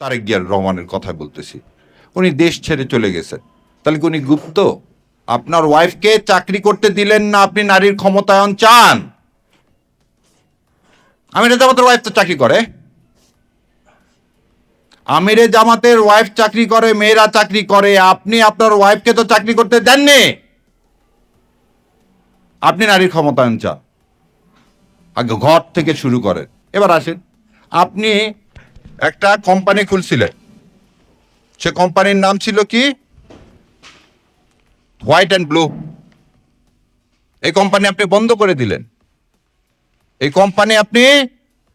তারেক জিয়া রহমানের কথা বলতেছি, উনি দেশ ছেড়ে চলে গেছেন, তাহলে কি উনি গুপ্ত? আপনার ওয়াইফকে চাকরি করতে দিলেন না, আপনি নারীর ক্ষমতায়ন চান? আমিরে জামাতের ওয়াইফ তো চাকরি করে, আমিরে জামাতের ওয়াইফ চাকরি করে, মেয়েরা চাকরি করে, আপনি আপনার ওয়াইফকে তো চাকরি করতে দেননি। আপনি নারীর ক্ষমতায়ন চান, আগে ঘর থেকে শুরু করেন। এবার আসেন, আপনি একটা কোম্পানি খুলছিলেন, সে কোম্পানির নাম ছিল কি? White and blue. এই কোম্পানি আপনি বন্ধ করে দিলেন। এই কোম্পানি আপনি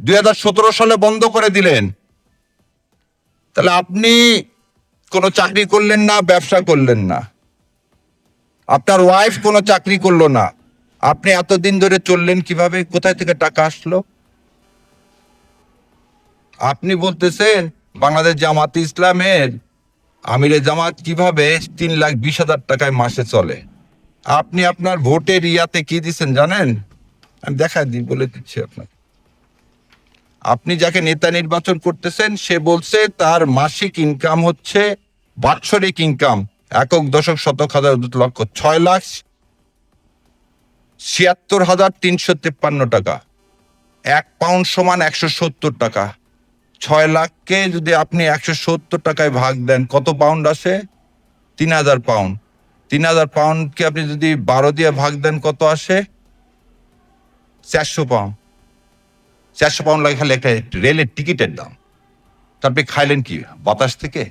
2017 সালে বন্ধ করে দিলেন। তাহলে আপনি কোনো চাকরি করলেন না, ব্যবসা করলেন না, আপনার ওয়াইফ কোনো চাকরি করলো না, আপনি এতদিন ধরে চললেন কিভাবে? কোথায় থেকে টাকা আসলো? আপনি বলতেছেন বাংলাদেশ জামাত ইসলামের আমিরে জামাত কিভাবে 3,20,000 টাকায় মাসে চলে। আপনি আপনার ভোটের ইয়াতে কি দিচ্ছেন জানেন? আমি দেখাই দিই, বলে দিচ্ছি আপনাকে। আপনি যাকে নেতা নির্বাচন করতেছেন সে বলছে তার মাসিক ইনকাম হচ্ছে, বাৎসরিক ইনকাম একক দশক শতক হাজার লক্ষ 6,76,353 টাকা। 1 পাউন্ড সমান 170 টাকা। 6 লাখকে যদি আপনি 170 টাকায় ভাগ দেন, কত পাউন্ড আসে? 3,000 পাউন্ড। 3,000 পাউন্ডকে আপনি যদি 12 দিয়ে ভাগ দেন, কত আসে? 400 পাউন্ড। 400 পাউন্ড লাগে খালি একটা রেলের টিকিটের দাম। তারপরে খাইলেন কি বাতাস থেকে?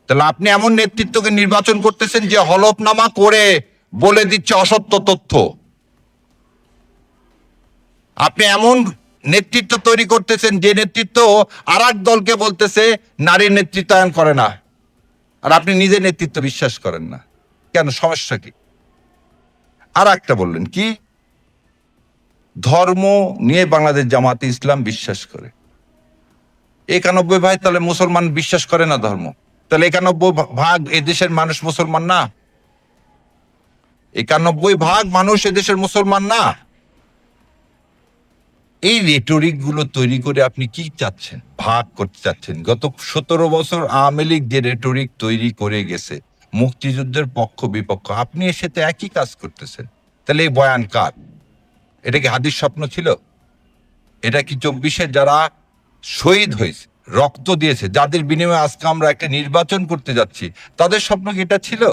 তাহলে আপনি এমন নেতৃত্বকে নির্বাচন করতেছেন যে হলফনামা করে বলে দিচ্ছে অসত্য তথ্য। আপনি এমন নেতৃত্ব তৈরি করতেছেন যে নেতৃত্ব আর এক দলকে বলতেছে নারীর নেতৃত্বায়ন করে না, আর আপনি নিজে নেতৃত্ব বিশ্বাস করেন না। কেন? সমস্যা কি? আর একটা বললেন কি? ধর্ম নিয়ে বাংলাদেশ জামাতে ইসলাম বিশ্বাস করে। 91 ভাই, তাহলে মুসলমান বিশ্বাস করে না ধর্ম? তাহলে 91% এদেশের মানুষ মুসলমান না? 91% মানুষ এদেশের মুসলমান না? এই রেটরিক গুলো তৈরি করে আপনি কি চাচ্ছেন? ভাগ করতে চাচ্ছেন। গত 17 বছর আওয়ামী লীগ যে রেটরিক তৈরি করে গেছে, মুক্তিযুদ্ধের পক্ষ বিপক্ষ, আপনি এর সাথে একই কাজ করতেছেন। তাহলে এই বয়ান কার? এটা কি হাদির স্বপ্ন ছিল? এটা কি 24-এ যারা শহীদ হয়েছে, রক্ত দিয়েছে, যাদের বিনিময়ে আজকে আমরা একটা নির্বাচন করতে যাচ্ছি, তাদের স্বপ্ন কি এটা ছিল?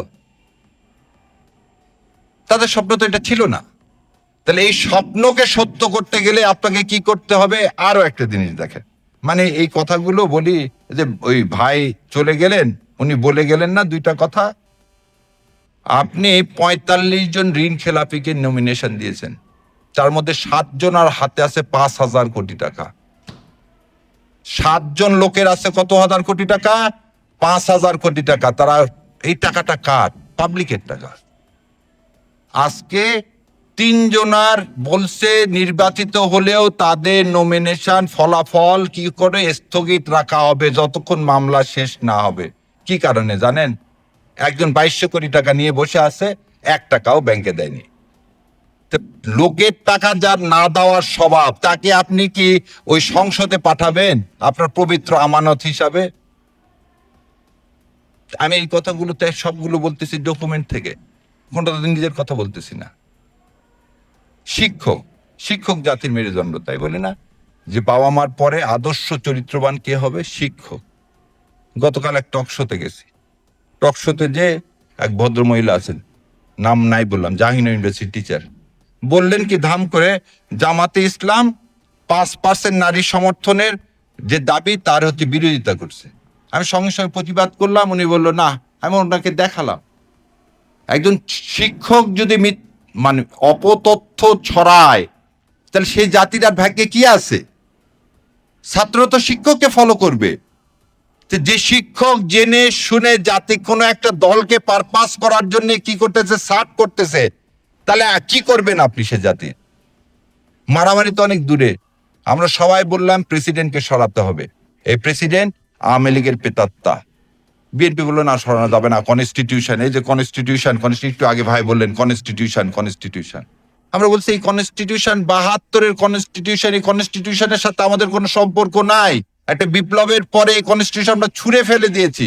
তাদের স্বপ্ন তো এটা ছিল না। তাহলে এই স্বপ্নকে সত্য করতে গেলে আপনাকে কি করতে হবে? আরো একটা জিনিস দেখেন, মানে এই কথাগুলো বলি যে ওই ভাই চলে গেলেন, উনি বলে গেলেন না দুইটা কথা। আপনি 45 জন ঋণ খেলাপিকে নমিনেশন দিয়েছেন, তার মধ্যে 7 জন আর হাতে আছে 5,000 কোটি টাকা। 7 জন লোকের আছে কত হাজার কোটি টাকা? 5,000 কোটি টাকা। তারা এই টাকাটা কার? পাবলিকের টাকা। আজকে 3 জনার বলছে নির্বাচিত হলেও তাদের নমিনেশন ফলাফল কি করে স্থগিত রাখা হবে যতক্ষণ মামলা শেষ না হবে। কি কারণে জানেন? একজন 2200 কোটি টাকা নিয়ে বসে আছে, 1 টাকাও ব্যাংকে দেয়নি। লোকের টাকা যার না দেওয়ার স্বভাব, তাকে আপনি কি ওই সংসদে পাঠাবেন আপনার পবিত্র আমানত হিসাবে? আমি এই কথাগুলো তো সবগুলো বলতেছি ডকুমেন্ট থেকে, কোনটা তো নিজের কথা বলতেছি না। শিক্ষক, শিক্ষক জাতির মেরুদণ্ড, তাই বলে না যে বাবা মার পরে আদর্শ চরিত্রবান কে হবে? শিক্ষক। গতকাল এক টক শোতে গেছি, টক শোতে যে এক ভদ্র মহিলা আছেন, নাম নাই বললাম, জাহাঙ্গীরনগর ইউনিভার্সিটি টিচার, বললেন কি ধাম করে জামাতে ইসলাম 5% নারী সমর্থনের যে দাবি তার হচ্ছে বিরোধিতা করছে। আমি সঙ্গে সঙ্গে প্রতিবাদ করলাম, উনি বললো না, আমি ওনাকে দেখালাম। একজন শিক্ষক যদি মানে অপতথ্য ছড়ায়, তাহলে সেই জাতির আর ভাগ্যে কি আছে? ছাত্র তো শিক্ষককে ফলো করবে। যে শিক্ষক জেনে শুনে জাতি কোনো একটা দলকে পারপাস করার জন্য কি করতেছে? সার্ভ করতেছে, তাহলে কি করবেন আপনি সে জাতির? মারামারি তো অনেক দূরে। আমরা সবাই বললাম প্রেসিডেন্টকে সরাতে হবে। এই প্রেসিডেন্ট আওয়ামী লীগের প্রেতাত্মা। বিএনপি বললো না, সরানো যাবে না, কনস্টিটিউশন, এই যে কনস্টিটিউশন, একটু আগে ভাই বললেন কনস্টিটিউশন। আমরা বলছি এই কনস্টিটিউশন 72-এর কনস্টিটিউশন, এই কনস্টিটিউশনের সাথে আমাদের কোনো সম্পর্ক নাই। একটা বিপ্লবের পরে কনস্টিটিউশন আমরা ছুঁড়ে ফেলে দিয়েছি।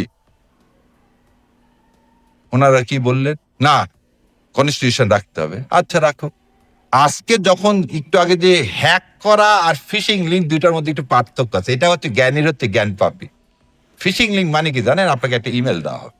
ওনারা কি বললেন, না কনস্টিটিউশন রাখতে হবে। আচ্ছা রাখো। আজকে যখন একটু আগে যে হ্যাক করা আর ফিশিং লিঙ্ক দুইটার মধ্যে একটু পার্থক্য আছে। এটা হচ্ছে জ্ঞানীর হচ্ছে জ্ঞান পাপি। ফিশিং লিঙ্ক মানে কি জানেন? আপনাকে একটা ইমেল দেওয়া হবে,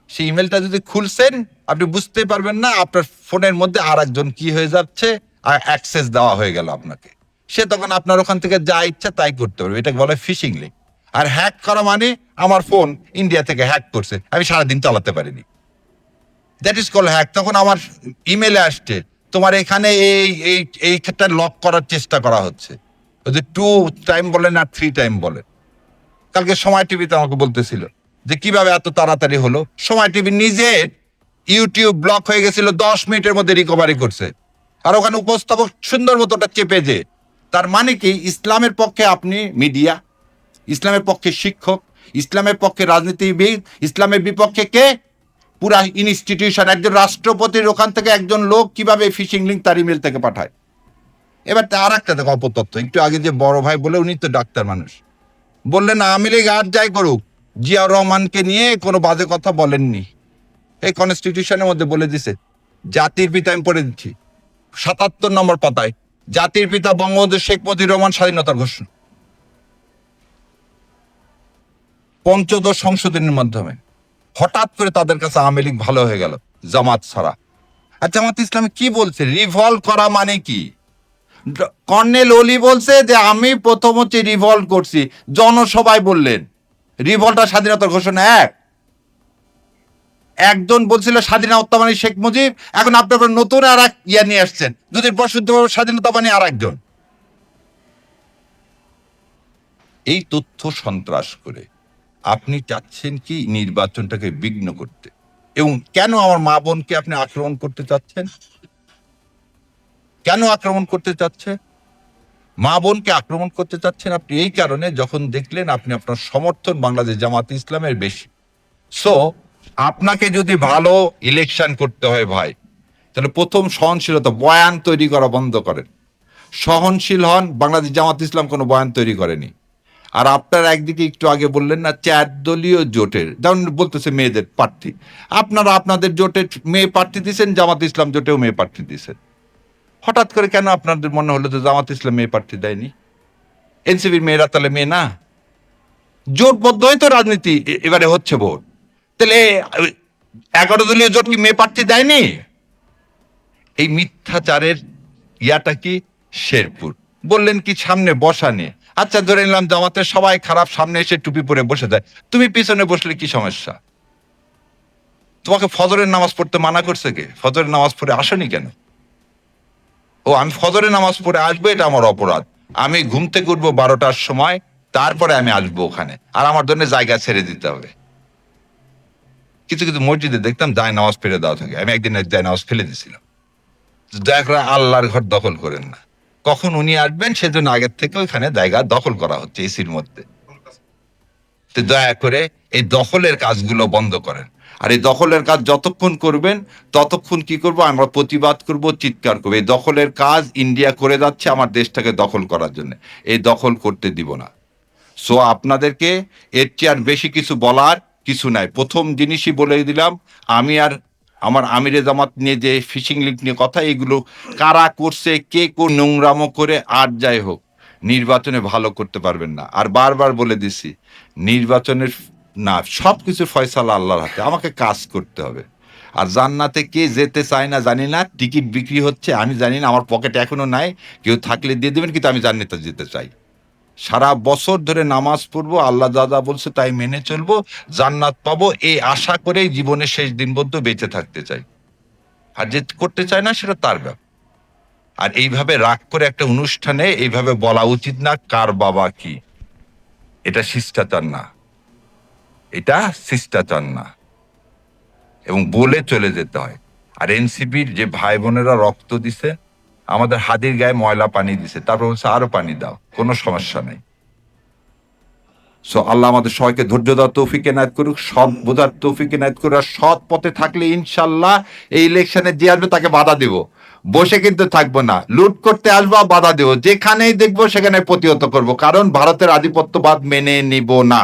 সেই ইমেলটা যদি খুলছেন আপনি বুঝতে পারবেন না আপনার ফোনের মধ্যে আর একজন কি হয়ে যাচ্ছে, আর অ্যাক্সেস দেওয়া হয়ে গেল আপনাকে। সে তখন আপনার ওখান থেকে যা ইচ্ছা তাই করতে পারবে। এটাকে বলে ফিশিং লিঙ্ক। আর হ্যাক করা মানে আমার ফোন ইন্ডিয়া থেকে হ্যাক করছে, আমি সারাদিন চালাতে পারিনি, দ্যাট ইজ কল হ্যাক। তখন আমার ইমেলে আসছে তোমার এখানে এই ক্ষেত্রে লক করার চেষ্টা করা হচ্ছে। ওই যে 2 টাইম বলেন আর 3 টাইম বলেন। কালকে সময় টিভিতে আমাকে বলতেছিল যে কিভাবে এত তাড়াতাড়ি হলো। সময় টিভি নিজে ইউটিউব ব্লক হয়ে গেছিল, 10 মিনিটের মধ্যে রিকভারি করছে। আর ওখানে উপস্থাপক সুন্দর মতো ওটা চেপে যে। তার মানে কি, ইসলামের পক্ষে আপনি মিডিয়া, ইসলামের পক্ষে শিক্ষক, ইসলামের পক্ষে রাজনীতিবিদ, ইসলামের বিপক্ষে কে? পুরা ইনস্টিটিউশন। একজন রাষ্ট্রপতির ওখান থেকে একজন লোক কিভাবে ফিশিং লিঙ্ক তার ইমেল থেকে পাঠায়। এবার আর একটা দেখো অপতথ্য, একটু আগে যে বড় ভাই বলে, উনি তো ডাক্তার মানুষ, বললেন আওয়ামী লীগ আর যাই করুক জিয়াউর রহমানকে নিয়ে কোনো বাজে কথা বলেননি। এই কনস্টিটিউশনের মধ্যে বলে দিছে, জাতির পিতা, আমি পড়ে দিচ্ছি 77 নম্বর পাতায়, জাতির পিতা বঙ্গবন্ধু শেখ মুজিবুর রহমান স্বাধীনতার ঘোষণা, পঞ্চদশ সংশোধনের মাধ্যমে হঠাৎ করে তাদের কাছে আওয়ামী লীগ ভালো হয়ে গেল জামাত ছাড়া। আর জামাত ইসলামে কি বলছে? রিভলভ করা মানে কি? কর্নেল ওলি বলছে যে আমি প্রথম হচ্ছে রিভল্ট করছি, জনসভায় বললেন। রিভল্টটা স্বাধীনতার ঘোষণা এক। একজন বলছিল স্বাধীনতা মানে শেখ মুজিব, এখন আপনার নতুন আর এক ইয়া নিয়ে আসছেন, দুদিন পর শুনতে পারবো স্বাধীনতা মানে আর একজন। এই তথ্য সন্ত্রাস করে আপনি চাচ্ছেন কি নির্বাচনটাকে বিঘ্ন করতে। এবং কেন আমার মা বোনকে আপনি আক্রমণ করতে চাচ্ছেন? কেন আক্রমণ করতে চাচ্ছেন? মা বোনকে আক্রমণ করতে চাচ্ছেন আপনি এই কারণে, যখন দেখলেন আপনি আপনার সমর্থন বাংলাদেশ জামাত ইসলামের বেশি। সো আপনাকে যদি ভালো ইলেকশন করতে হয় ভাই, তাহলে প্রথম সহনশীলতা, বয়ান তৈরি করা বন্ধ করেন, সহনশীল হন। বাংলাদেশ জামাত ইসলাম কোনো বয়ান তৈরি করেনি। আর আপনার একদিকে একটু আগে বললেন না 4 দলীয় জোটের, যেমন বলতেছে মেয়েদের প্রার্থী, আপনারা আপনাদের জোটের মেয়ে প্রার্থী দিচ্ছেন, জামাত ইসলাম জোটেও মেয়ে প্রার্থী দিচ্ছেন। হঠাৎ করে কেন আপনাদের মনে হলো যে জামাত ইসলাম মেয়ে প্রার্থী দেয়নি? এনসিপির মেয়েরা তাহলে মেয়ে না? জোটবদ্ধ হয়ে তো রাজনীতি এবারে হচ্ছে ভোট। তাহলে 11 দলীয় জোট কি মেয়ে প্রার্থী দেয়নি? এই মিথ্যাচারের ইয়াটা কি? শেরপুর বললেন কি সামনে বসা নিয়ে। আচ্ছা ধরে নিলাম জামাতের সবাই খারাপ, সামনে এসে টুপি পরে বসে যায়, তুমি পিছনে বসলে কি সমস্যা? তোমাকে ফজরের নামাজ পড়তে মানা করছে কে? ফজরের নামাজ পড়ে আসনি কেন? ও আমি ফজরের নামাজ পড়ে আসবো, এটা আমার অপরাধ। আমি ঘুম থেকে উঠবো 12টার সময়, তারপরে আমি আসবো ওখানে, আর আমার জন্য জায়গা ছেড়ে দিতে হবে। কিছু কিছু মসজিদে দেখতাম জায় নামাজ ফেলে দেওয়া থাকে। আমি একদিন জায় নামাজ ফেলে দিয়েছিলাম। দয়া করে আল্লাহর ঘর দখল করেন না। কখন উনি আসবেন সেজন্য আগের থেকে ওইখানে জায়গা দখল করা হচ্ছে এসির মধ্যে। তো দয়া করে এই দখলের কাজগুলো বন্ধ করেন। আর এই দখলের কাজ যতক্ষণ করবেন ততক্ষণ কি করব, আমরা প্রতিবাদ করব, চিৎকার করবো। এই দখলের কাজ ইন্ডিয়া করে যাচ্ছে আমার দেশটাকে দখল করার জন্য, এই দখল করতে দিব না। সো আপনাদেরকে এর চেয়ে আর বেশি কিছু বলার কিছু নাই। প্রথম জিনিসই বলে দিলাম, আমি আর আমার আমিরে জামাত নিয়ে যে ফিশিং লিঙ্ক নিয়ে কথা, এগুলো কারা করছে, কে কোন নোংরামো করে আর যাই হোক, নির্বাচনে ভালো করতে পারবেন না। আর বারবার বলে দিছি, নির্বাচনের না, সব কিছু ফয়সালা আল্লাহর হাতে, আমাকে কাজ করতে হবে। আর জান্নাতে কে যেতে চায় না জানি না, টিকিট বিক্রি হচ্ছে আমি জানি না, আমার পকেটে এখনো নাই, কেউ থাকলে দিয়ে দেবেন, কিন্তু আমি জান্নাতে যেতে চাই। সারা বছর ধরে নামাজ পড়বো, আল্লাহ যা যা বলছে তাই মেনে চলবো, জান্নাত পাবো এই আশা করেই জীবনের শেষ দিন পর্যন্ত বেঁচে থাকতে চাই। আর যে করতে চায় না সেটা তার ব্যাপার। আর এইভাবে রাগ করে একটা অনুষ্ঠানে এইভাবে বলা উচিত না কার বাবা কি। এটা শিষ্টাচার না, এটা শিষ্টাচার না, এবং বলে চলে যেতে হয়। আর এনসিপির যে ভাই বোনেরা রক্ত দিছে, আমাদের হাদির গায়ে ময়লা পানি দিছে, তারপর বলছে আরো পানি দাও, কোনো সমস্যা নেই। সো আল্লাহ আমাদের সবাইকে ধৈর্য দেওয়ার তৌফিক এনায়েত করুক, সৎ বোঝার তৌফিক এনায়েত করুক। আর সৎ পথে থাকলে ইনশাল্লাহ এই ইলেকশনে যে আসবে তাকে বাধা দেব, বসে কিন্তু থাকবো না। লুট করতে আসবো, বাধা দেবো, যেখানেই দেখবো সেখানে প্রতিহত করব, কারণ ভারতের আধিপত্যবাদ মেনে নিব না।